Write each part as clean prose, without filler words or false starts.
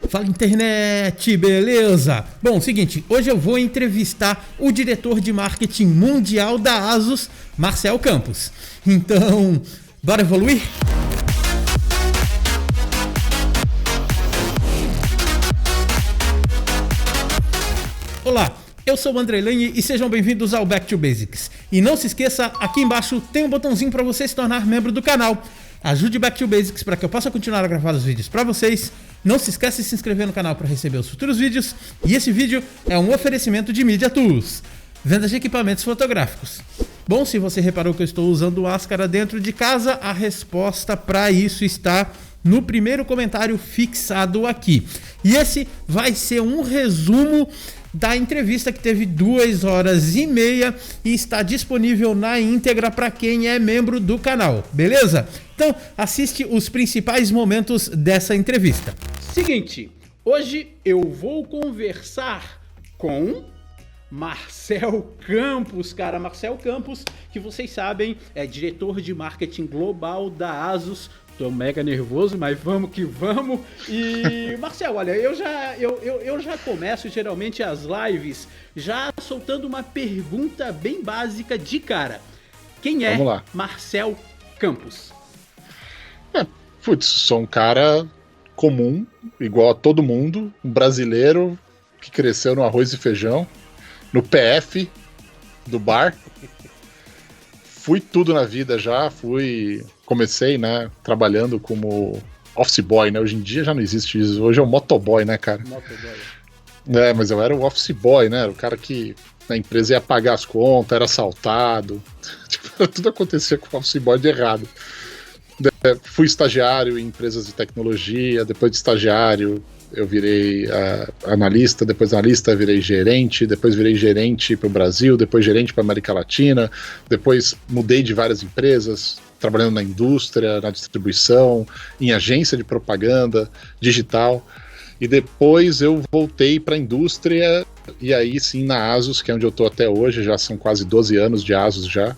Fala internet, beleza? Bom, seguinte, hoje eu vou entrevistar o diretor de marketing mundial da ASUS, Marcel Campos. Então, bora evoluir? Olá, eu sou o André Lane e sejam bem-vindos ao Back to Basics. E não se esqueça, aqui embaixo tem um botãozinho para você se tornar membro do canal. Ajude o Back to Basics para que eu possa continuar a gravar os vídeos para vocês. Não se esqueça de se inscrever no canal para receber os futuros vídeos. E esse vídeo é um oferecimento de Media Tools, vendas de equipamentos fotográficos. Bom, se você reparou que eu estou usando máscara dentro de casa, a resposta para isso está no primeiro comentário fixado aqui. E esse vai ser um resumo da entrevista que teve 2 horas e meia e está disponível na íntegra para quem é membro do canal, beleza? Então assiste os principais momentos dessa entrevista. Seguinte, hoje eu vou conversar com Marcel Campos, cara. Marcel Campos, que vocês sabem, é diretor de marketing global da ASUS. Tô mega nervoso, mas vamos que vamos. E, Marcel, olha, eu já começo geralmente as lives já soltando uma pergunta bem básica de cara. Quem é Marcel Campos? Sou um cara comum, igual a todo mundo, um brasileiro que cresceu no arroz e feijão, no PF do bar. Fui tudo na vida já, comecei, né, trabalhando como office boy, né, hoje em dia já não existe isso, hoje é o motoboy, né, cara? Motoboy. É, mas eu era o office boy, né, o cara que na empresa ia pagar as contas, era assaltado, tudo acontecia com o office boy de errado. Fui estagiário em empresas de tecnologia, depois de estagiário eu virei analista, depois analista virei gerente, depois virei gerente para o Brasil, depois gerente para a América Latina, depois mudei de várias empresas, trabalhando na indústria, na distribuição, em agência de propaganda, digital, e depois eu voltei para a indústria, e aí sim na ASUS, que é onde eu estou até hoje, já são quase 12 anos de ASUS já,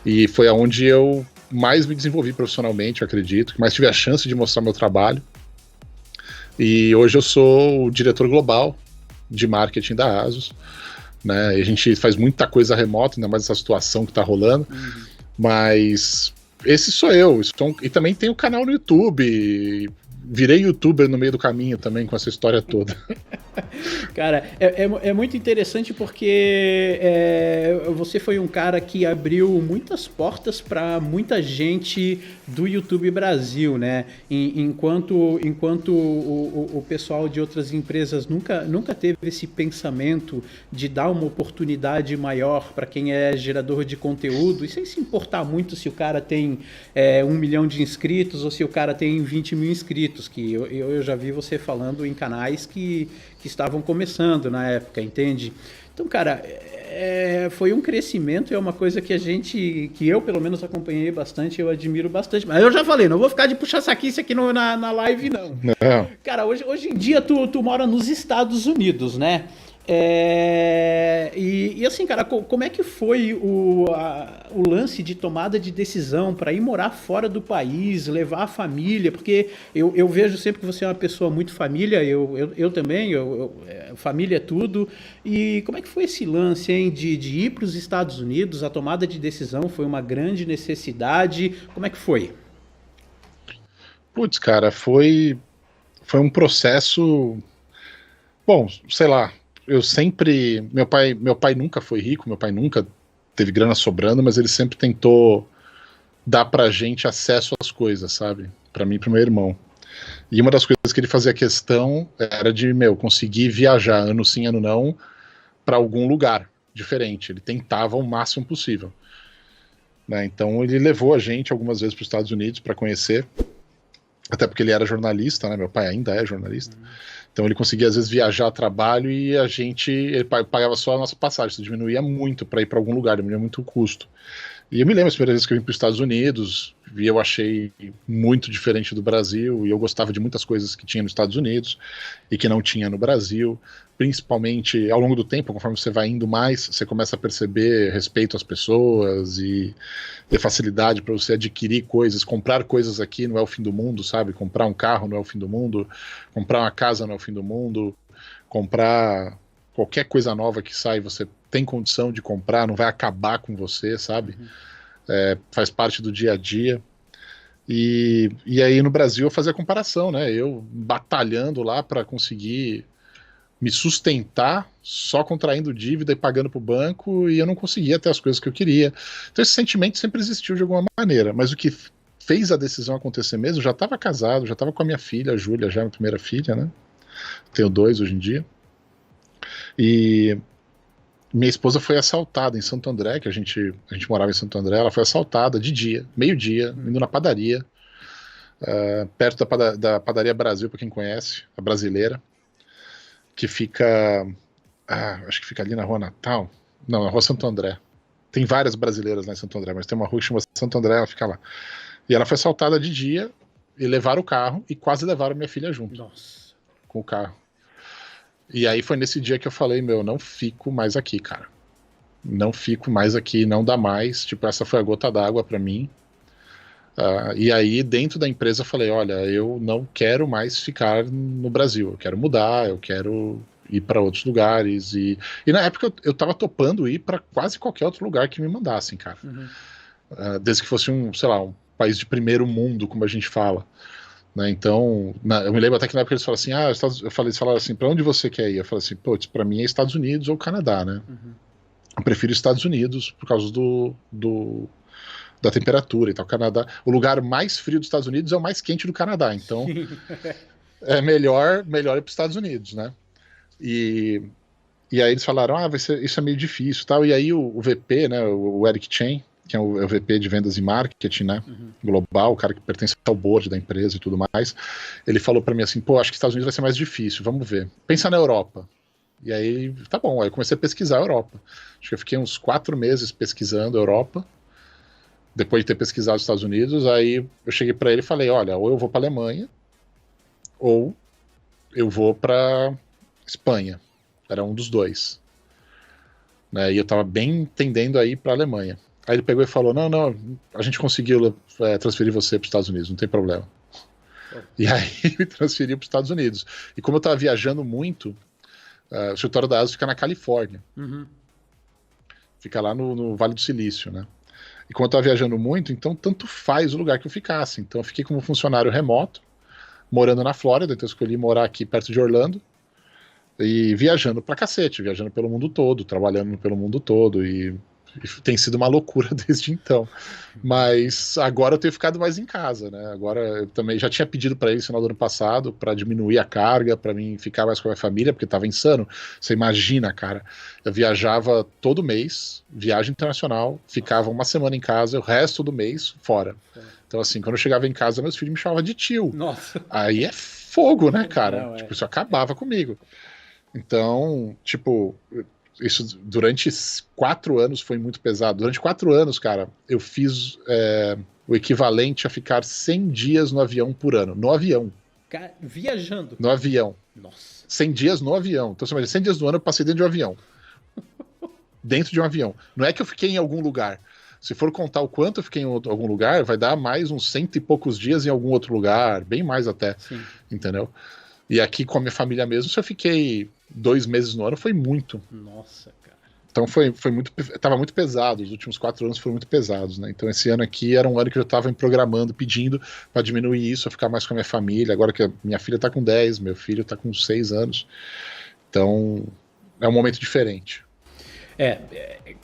e foi aonde eu mais me desenvolvi profissionalmente, eu acredito, que mais tive a chance de mostrar meu trabalho. E hoje eu sou o diretor global de marketing da ASUS, né? A gente faz muita coisa remota, ainda mais essa situação que tá rolando, mas esse sou eu. E também tem o canal no YouTube, virei youtuber no meio do caminho também com essa história toda. Cara, é muito interessante porque você foi um cara que abriu muitas portas para muita gente do YouTube Brasil, né? Enquanto o pessoal de outras empresas nunca teve esse pensamento de dar uma oportunidade maior para quem é gerador de conteúdo, e sem se importar muito se o cara tem 1 milhão de inscritos ou se o cara tem 20 mil inscritos, que eu já vi você falando em canais que estavam começando na época, entende? Então, cara, foi um crescimento, é uma coisa que eu pelo menos acompanhei bastante, eu admiro bastante, mas eu já falei, não vou ficar de puxar saquice aqui na live, não. Cara, hoje em dia tu mora nos Estados Unidos, né? E assim, cara, como é que foi o lance de tomada de decisão para ir morar fora do país, levar a família? Porque eu vejo sempre que você é uma pessoa muito família, eu também, família é tudo. E como é que foi esse lance, hein, de ir para os Estados Unidos? A tomada de decisão foi uma grande necessidade. Como é que foi? Putz, cara, foi um processo, bom, sei lá. Eu sempre... Meu pai nunca foi rico, meu pai nunca teve grana sobrando, mas ele sempre tentou dar pra gente acesso às coisas, sabe? Pra mim e pro meu irmão. E uma das coisas que ele fazia questão era de, conseguir viajar ano sim, ano não, pra algum lugar diferente. Ele tentava o máximo possível, né? Então ele levou a gente algumas vezes pros Estados Unidos pra conhecer, até porque ele era jornalista, né? Meu pai ainda é jornalista. Então ele conseguia às vezes viajar a trabalho e ele pagava só a nossa passagem, isso diminuía muito para ir para algum lugar, diminuía muito o custo. E eu me lembro as primeiras vezes que eu vim para os Estados Unidos, e eu achei muito diferente do Brasil, e eu gostava de muitas coisas que tinha nos Estados Unidos e que não tinha no Brasil, principalmente ao longo do tempo, conforme você vai indo mais, você começa a perceber respeito às pessoas e ter facilidade para você adquirir coisas, comprar coisas aqui não é o fim do mundo, sabe? Comprar um carro não é o fim do mundo, comprar uma casa não é o fim do mundo, comprar qualquer coisa nova que sai, você tem condição de comprar, não vai acabar com você, sabe? Faz parte do dia a dia. E aí no Brasil eu fazia a comparação, né? Eu batalhando lá para conseguir me sustentar, só contraindo dívida e pagando para o banco, e eu não conseguia ter as coisas que eu queria. Então esse sentimento sempre existiu de alguma maneira, mas o que fez a decisão acontecer mesmo, eu já estava casado, já estava com a minha filha, a Júlia, já a minha primeira filha, né? Tenho 2 hoje em dia. E minha esposa foi assaltada em Santo André, que a gente morava em Santo André, ela foi assaltada de dia, meio-dia, indo na padaria, perto da Padaria Brasil, para quem conhece, a brasileira, que fica, acho que fica ali na Rua Natal, não, na Rua Santo André. Tem várias brasileiras lá em Santo André, mas tem uma rua que chama Santo André, ela fica lá. E ela foi assaltada de dia, e levaram o carro, e quase levaram minha filha junto. Nossa. Com o carro. E aí foi nesse dia que eu falei, não fico mais aqui, cara. Não fico mais aqui, não dá mais. Tipo, essa foi a gota d'água pra mim. E aí, dentro da empresa, eu falei, olha, eu não quero mais ficar no Brasil. Eu quero mudar, eu quero ir para outros lugares. E na época eu tava topando ir para quase qualquer outro lugar que me mandassem, cara. Desde que fosse um país de primeiro mundo, como a gente fala. Né, então, eu me lembro até que na época eles falaram assim, eles falaram assim, pra onde você quer ir? Eu falei assim, putz, pra mim é Estados Unidos ou Canadá, né? Eu prefiro Estados Unidos por causa da temperatura e tal. Canadá, o lugar mais frio dos Estados Unidos é o mais quente do Canadá, então é melhor ir para os Estados Unidos, né? E aí eles falaram, isso é meio difícil, tal. E aí o VP, né, o Eric Chen, que é o VP de vendas e marketing, né, global, o cara que pertence ao board da empresa e tudo mais, ele falou para mim assim, acho que Estados Unidos vai ser mais difícil, vamos ver. Pensa na Europa. E aí, tá bom, aí eu comecei a pesquisar a Europa. Acho que eu fiquei uns 4 meses pesquisando a Europa, depois de ter pesquisado os Estados Unidos, aí eu cheguei para ele e falei, olha, ou eu vou para Alemanha, ou eu vou para Espanha. Era um dos dois. Né, e eu tava bem tendendo a ir para Alemanha. Aí ele pegou e falou, não, a gente conseguiu transferir você para os Estados Unidos, não tem problema. E aí me transferiu para os Estados Unidos. E como eu estava viajando muito, o escritório da ASUS fica na Califórnia. Fica lá no Vale do Silício, né? E como eu estava viajando muito, então tanto faz o lugar que eu ficasse. Então eu fiquei como funcionário remoto, morando na Flórida, então eu escolhi morar aqui perto de Orlando, e viajando pra cacete, viajando pelo mundo todo, trabalhando pelo mundo todo, e tem sido uma loucura desde então. Mas agora eu tenho ficado mais em casa, né? Agora eu também já tinha pedido para ele no final do ano passado para diminuir a carga, para mim ficar mais com a minha família, porque tava insano. Você imagina, cara, eu viajava todo mês, viagem internacional, ficava uma semana em casa, o resto do mês fora. Então assim, quando eu chegava em casa, meus filhos me chamavam de tio. Nossa. Aí é fogo, né, cara? Não, tipo, isso acabava comigo. Então, tipo, isso durante 4 anos foi muito pesado. Durante 4 anos, cara, eu fiz o equivalente a ficar 100 dias no avião por ano. No avião. Viajando? No avião. Nossa. 100 dias no avião. Então, você imagina, 100 dias do ano eu passei dentro de um avião. Dentro de um avião. Não é que eu fiquei em algum lugar. Se for contar o quanto eu fiquei em algum lugar, vai dar mais uns 100 e poucos dias em algum outro lugar. Bem mais até. Sim. Entendeu? E aqui com a minha família mesmo, se eu fiquei 2 meses no ano, foi muito. Nossa, cara. Então foi muito, tava muito pesado, os últimos 4 anos foram muito pesados, né? Então esse ano aqui era um ano que eu tava me programando, pedindo para diminuir isso, eu ficar mais com a minha família, agora que a minha filha tá com 10, meu filho tá com 6 anos. Então é um momento diferente.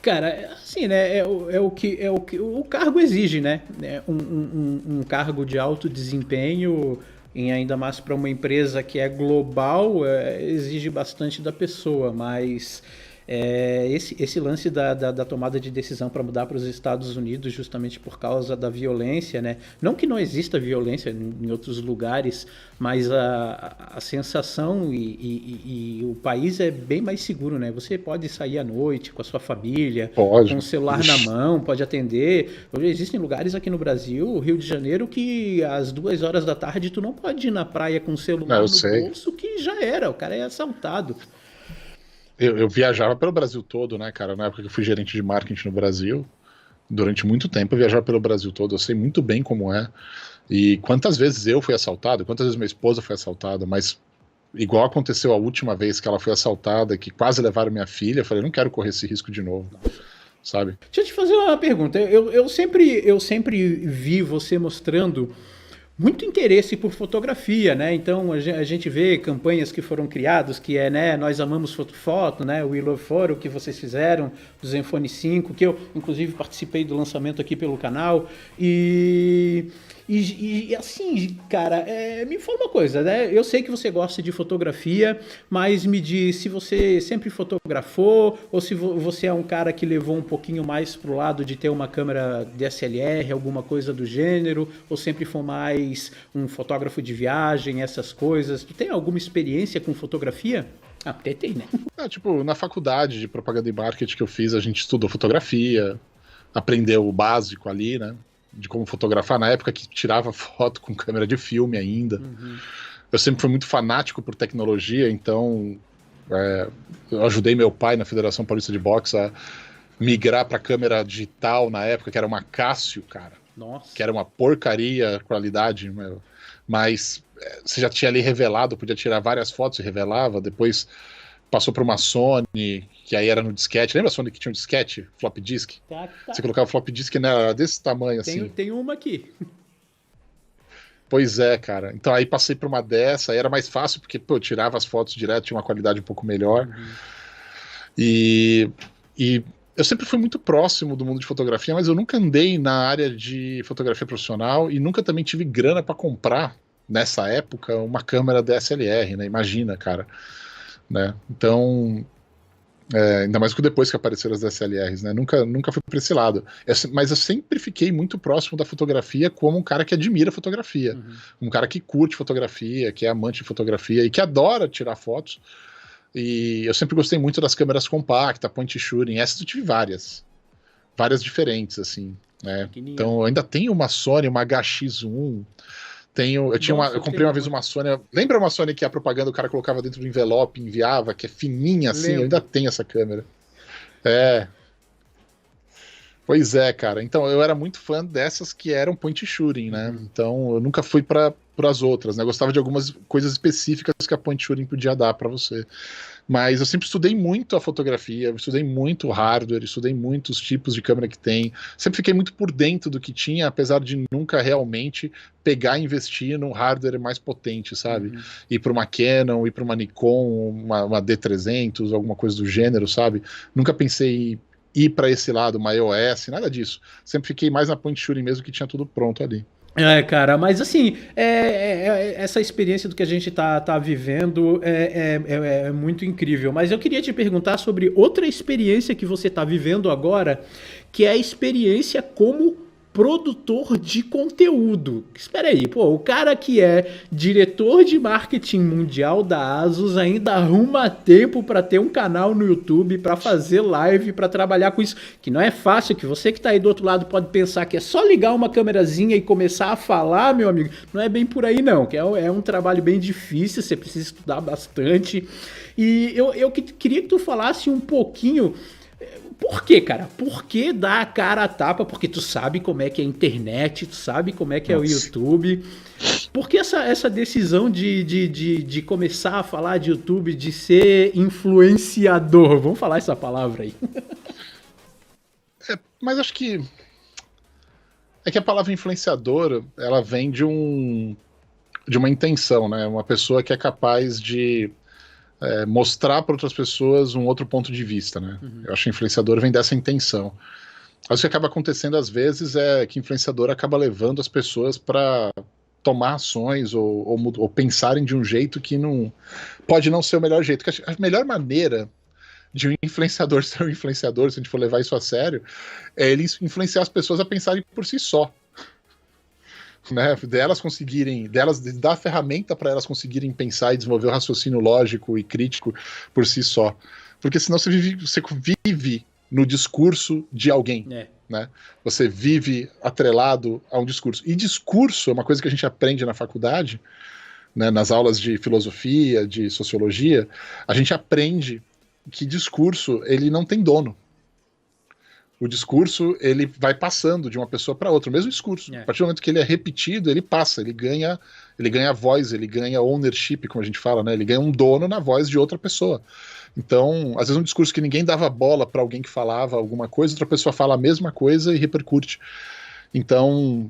Cara, assim, né? É o que o cargo exige, né? Um cargo de alto desempenho, e ainda mais para uma empresa que é global, exige bastante da pessoa, mas esse lance da tomada de decisão para mudar para os Estados Unidos justamente por causa da violência, né? Não que não exista violência em outros lugares, mas a sensação e o país é bem mais seguro, né? Você pode sair à noite com a sua família, com o celular na mão, pode atender. Existem lugares aqui no Brasil, Rio de Janeiro, que às 2 horas da tarde tu não pode ir na praia com o celular no bolso, que já era, o cara é assaltado. Eu viajava pelo Brasil todo, né, cara? Na época que eu fui gerente de marketing no Brasil, durante muito tempo eu viajava pelo Brasil todo. Eu sei muito bem como é. E quantas vezes eu fui assaltado, quantas vezes minha esposa foi assaltada, mas igual aconteceu a última vez que ela foi assaltada, que quase levaram minha filha, eu falei, não quero correr esse risco de novo, sabe? Deixa eu te fazer uma pergunta. Eu sempre vi você mostrando muito interesse por fotografia, né? Então a gente vê campanhas que foram criadas, que é, né, nós amamos foto, né? We Love Photo, que vocês fizeram do Zenfone 5, que eu inclusive participei do lançamento aqui pelo canal. E assim, cara, me fala uma coisa, né? Eu sei que você gosta de fotografia, mas me diz se você sempre fotografou ou se você é um cara que levou um pouquinho mais pro lado de ter uma câmera DSLR, alguma coisa do gênero, ou sempre foi mais um fotógrafo de viagem, essas coisas. Tu tem alguma experiência com fotografia? Ah, porque tem, né? Tipo, na faculdade de propaganda e marketing que eu fiz, a gente estudou fotografia, aprendeu o básico ali, né? De como fotografar, na época que tirava foto com câmera de filme ainda. Uhum. Eu sempre fui muito fanático por tecnologia, então eu ajudei meu pai na Federação Paulista de Boxe a migrar para câmera digital na época, que era uma Casio, cara. Nossa. Que era uma porcaria, qualidade, mas você já tinha ali revelado, podia tirar várias fotos e revelava, depois passou para uma Sony, que aí era no disquete. Lembra a Sony que tinha um disquete? Flop disk? Tá. Você colocava flop disk, né, era desse tamanho assim. Tem uma aqui. Pois é, cara. Então aí passei por uma dessa, aí era mais fácil, porque eu tirava as fotos direto, tinha uma qualidade um pouco melhor. Uhum. E eu sempre fui muito próximo do mundo de fotografia, mas eu nunca andei na área de fotografia profissional e nunca também tive grana para comprar, nessa época, uma câmera DSLR, né? Imagina, cara. Né? Então, ainda mais que depois que apareceram as DSLRs, né? Nunca fui para esse lado. Mas eu sempre fiquei muito próximo da fotografia como um cara que admira fotografia. Uhum. Um cara que curte fotografia, que é amante de fotografia e que adora tirar fotos. E eu sempre gostei muito das câmeras compactas, point shooting. Essas eu tive várias diferentes, assim, né? Então eu ainda tenho uma Sony, uma HX1. Eu comprei uma vez uma Sony. Lembra uma Sony que a propaganda o cara colocava dentro do envelope, enviava, que é fininha assim? Lembra. Eu ainda tenho essa câmera. Pois é, cara. Então eu era muito fã dessas que eram point shooting, né? Então eu nunca fui para as outras, né? Eu gostava de algumas coisas específicas que a point shooting podia dar para você. Mas eu sempre estudei muito a fotografia, eu estudei muito o hardware, estudei muitos tipos de câmera que tem. Sempre fiquei muito por dentro do que tinha, apesar de nunca realmente pegar e investir num hardware mais potente, sabe? Uhum. Ir para uma Canon, ir para uma Nikon, uma D300, alguma coisa do gênero, sabe? Nunca pensei em ir para esse lado, uma EOS, nada disso. Sempre fiquei mais na point shooting mesmo, que tinha tudo pronto ali. Cara, mas assim, essa experiência do que a gente tá vivendo é muito incrível. Mas eu queria te perguntar sobre outra experiência que você tá vivendo agora, que é a experiência como produtor de conteúdo. Espera aí, o cara que é diretor de marketing mundial da ASUS ainda arruma tempo para ter um canal no YouTube, para fazer live, para trabalhar com isso, que não é fácil, que você que tá aí do outro lado pode pensar que é só ligar uma câmerazinha e começar a falar, meu amigo. Não é bem por aí não, que é um trabalho bem difícil, você precisa estudar bastante. E eu queria que tu falasse um pouquinho. Por quê, cara? Por que dar a cara a tapa? Porque tu sabe como é que é a internet, tu sabe como é que é o YouTube. Por que essa decisão de começar a falar de YouTube, de ser influenciador? Vamos falar essa palavra aí. Mas acho que a palavra influenciador, ela vem de uma intenção, né? Uma pessoa que é capaz de mostrar para outras pessoas um outro ponto de vista, né? Uhum. Eu acho que influenciador vem dessa intenção. Mas o que acaba acontecendo às vezes é que influenciador acaba levando as pessoas para tomar ações ou pensarem de um jeito que não pode não ser o melhor jeito. A melhor maneira de um influenciador ser um influenciador, se a gente for levar isso a sério, é ele influenciar as pessoas a pensarem por si só. Né, dar a ferramenta para elas conseguirem pensar e desenvolver o raciocínio lógico e crítico por si só. Porque senão você vive no discurso de alguém. Né? Você vive atrelado a um discurso. E discurso é uma coisa que a gente aprende na faculdade, né, nas aulas de filosofia, de sociologia, a gente aprende que discurso ele não tem dono. O discurso, ele vai passando de uma pessoa para outra, o mesmo discurso. A partir do momento que ele é repetido, ele passa, ele ganha voz, ele ganha ownership, como a gente fala, né? Ele ganha um dono na voz de outra pessoa. Então, às vezes um discurso que ninguém dava bola para alguém que falava alguma coisa, outra pessoa fala a mesma coisa e repercute. Então,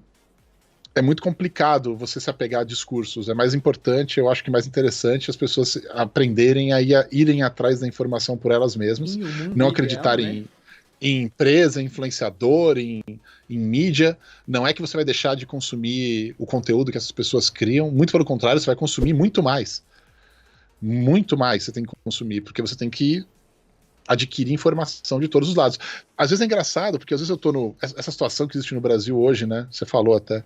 é muito complicado você se apegar a discursos. É mais importante, eu acho que mais interessante as pessoas aprenderem a irem atrás da informação por elas mesmas, não acreditarem né? Em empresa, em influenciador, em mídia. Não é que você vai deixar de consumir o conteúdo que essas pessoas criam, muito pelo contrário, você vai consumir muito mais. Muito mais você tem que consumir, porque você tem que adquirir informação de todos os lados. Às vezes é engraçado, porque às vezes eu tô essa situação que existe no Brasil hoje, né? Você falou até,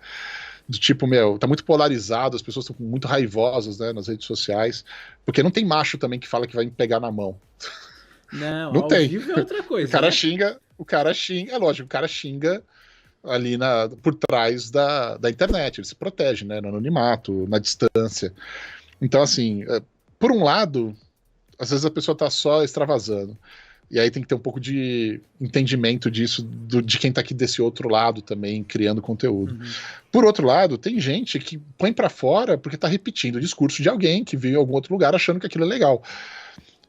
do tipo, tá muito polarizado, as pessoas estão muito raivosas, né, nas redes sociais, porque não tem macho também que fala que vai me pegar na mão. Não ao tem. Vivo é outra coisa. O cara xinga, é lógico, o cara xinga ali por trás da internet, ele se protege, né, no anonimato, na distância. Então, assim, por um lado, às vezes a pessoa tá só extravasando, e aí tem que ter um pouco de entendimento disso, de quem tá aqui desse outro lado também, criando conteúdo. Por outro lado, tem gente que põe pra fora porque tá repetindo o discurso de alguém que viu em algum outro lugar achando que aquilo é legal.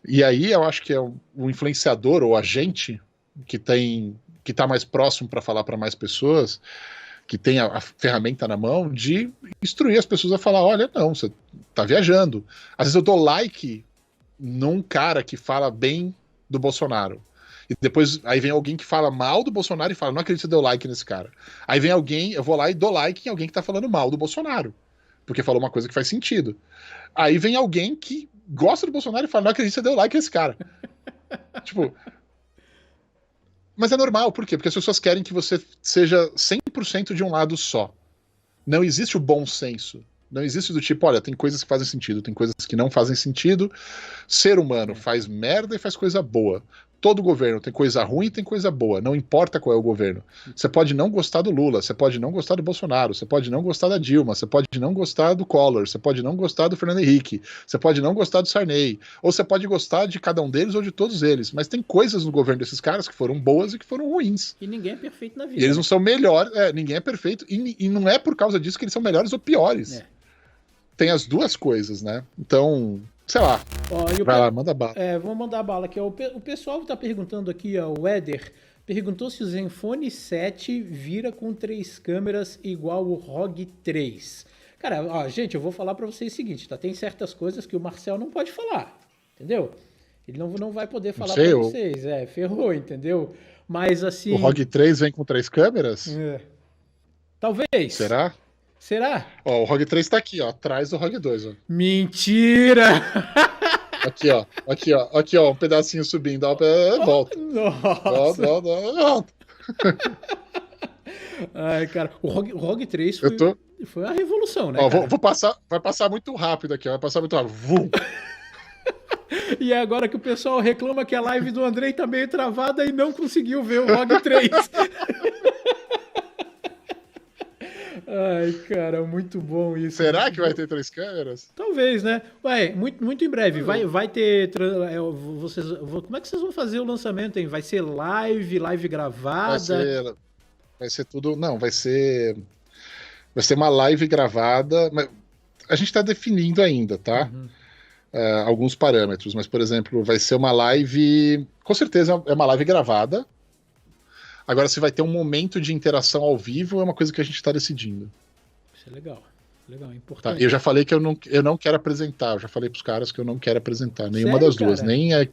E aí eu acho que é o influenciador ou agente que tá mais próximo para falar para mais pessoas, que tem a ferramenta na mão de instruir as pessoas a falar, olha, não, você tá viajando. Às vezes eu dou like num cara que fala bem do Bolsonaro. E depois aí vem alguém que fala mal do Bolsonaro e fala, não acredito que você deu like nesse cara. Aí vem alguém, eu vou lá e dou like em alguém que tá falando mal do Bolsonaro, porque falou uma coisa que faz sentido. Aí vem alguém que gosta do Bolsonaro e fala, não acredito que você deu like nesse cara. Tipo... Mas é normal, por quê? Porque as pessoas querem que você seja 100% de um lado só. Não existe o bom senso. Não existe do tipo, olha, tem coisas que fazem sentido, tem coisas que não fazem sentido. Ser humano faz merda e faz coisa boa. Todo governo tem coisa ruim e tem coisa boa, não importa qual é o governo. Você pode não gostar do Lula, você pode não gostar do Bolsonaro, você pode não gostar da Dilma, você pode não gostar do Collor, você pode não gostar do Fernando Henrique, você pode não gostar do Sarney, ou você pode gostar de cada um deles ou de todos eles, mas tem coisas no governo desses caras que foram boas e que foram ruins. E ninguém é perfeito na vida. E eles não são melhores, ninguém é perfeito, e não é por causa disso que eles são melhores ou piores. Tem as duas coisas, né? Então... sei lá. Vai lá, manda bala. Vou mandar bala aqui. O pessoal tá perguntando aqui, ó, o Éder perguntou se o Zenfone 7 vira com 3 câmeras igual o ROG 3. Cara, ó, gente, eu vou falar pra vocês o seguinte, tá? Tem certas coisas que o Marcel não pode falar, entendeu? Ele não vai poder falar pra vocês. Ferrou, entendeu? Mas assim... O ROG 3 vem com 3 câmeras? Talvez. Será? Ó, o ROG 3 tá aqui, ó, atrás do ROG 2, ó. Mentira! Aqui, ó, um pedacinho subindo, ó, volta. Nossa! Volta. Ai, cara, o ROG 3 foi a revolução, né, ó, cara? vai passar muito rápido aqui, ó, vai passar muito rápido. Vum. E é agora que o pessoal reclama que a live do Andrei tá meio travada e não conseguiu ver o ROG 3. Ai, cara, muito bom isso. Será que vai ter 3 câmeras? Talvez, né? Muito em breve. Vai ter... como é que vocês vão fazer o lançamento, hein? Vai ser live gravada? Vai ser tudo... Não, vai ser uma live gravada. Mas a gente tá definindo ainda, tá? Alguns parâmetros. Mas, por exemplo, vai ser uma live... Com certeza é uma live gravada. Agora, se vai ter um momento de interação ao vivo, é uma coisa que a gente está decidindo. Isso é legal, é importante. Tá, eu já falei que eu não quero apresentar, eu já falei pros caras que eu não quero apresentar nenhuma das duas, nem a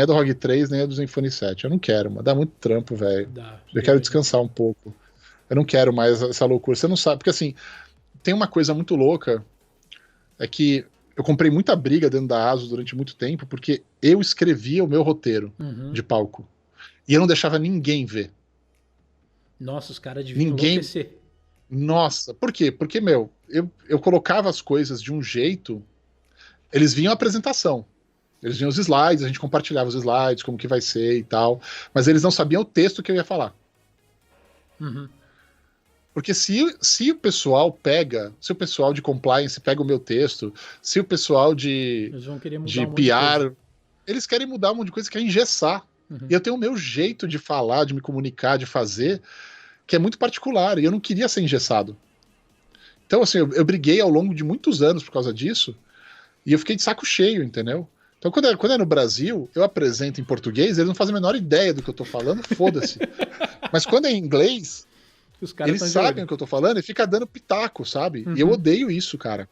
do ROG 3, nem a do Zenfone 7. Eu não quero, mas dá muito trampo, velho. Eu quero descansar um pouco. Eu não quero mais essa loucura. Você não sabe, porque assim, tem uma coisa muito louca, é que eu comprei muita briga dentro da ASUS durante muito tempo, porque eu escrevia o meu roteiro de palco. E eu não deixava ninguém ver. Nossa, os caras deviam Ninguém. enlouquecer. Nossa, por quê? Porque, eu colocava as coisas de um jeito. Eles vinham a apresentação. Eles vinham os slides, a gente compartilhava os slides, como que vai ser e tal. Mas eles não sabiam o texto que eu ia falar. Porque se o pessoal de compliance pega o meu texto, se o pessoal Eles vão querer mudar de um monte de PR, coisa. eles querem mudar um monte de coisa, querem engessar. E eu tenho o meu jeito de falar, de me comunicar, de fazer, que é muito particular, e eu não queria ser engessado. Então, assim, eu briguei ao longo de muitos anos por causa disso, e eu fiquei de saco cheio, entendeu? Então, quando é no Brasil, eu apresento em português, eles não fazem a menor ideia do que eu tô falando, foda-se. Mas quando é em inglês, eles sabem o que eu tô falando e fica dando pitaco, sabe? E eu odeio isso, cara.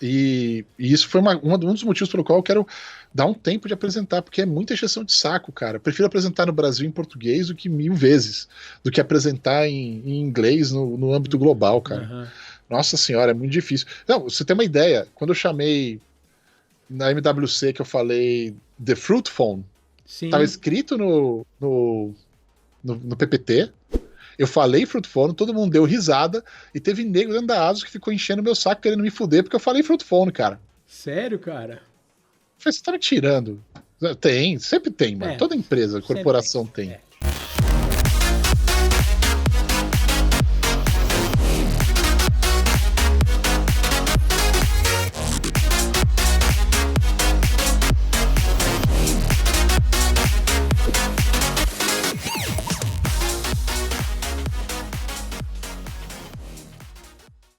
E isso foi um dos motivos pelo qual eu quero dar um tempo de apresentar, porque é muita encheção de saco, cara. Eu prefiro apresentar no Brasil em português do que 1000 vezes, do que apresentar em inglês no âmbito global, cara. Nossa senhora, é muito difícil. Não, você tem uma ideia, quando eu chamei na MWC que eu falei The Fruit Phone, tava escrito no PPT, eu falei Fruit Phone, todo mundo deu risada, e teve nego dentro da ASUS que ficou enchendo meu saco querendo me fuder porque eu falei Fruit Phone, cara. Sério, cara? Eu falei, você tá me tirando. Tem, sempre tem, mano. Toda empresa, corporação tem.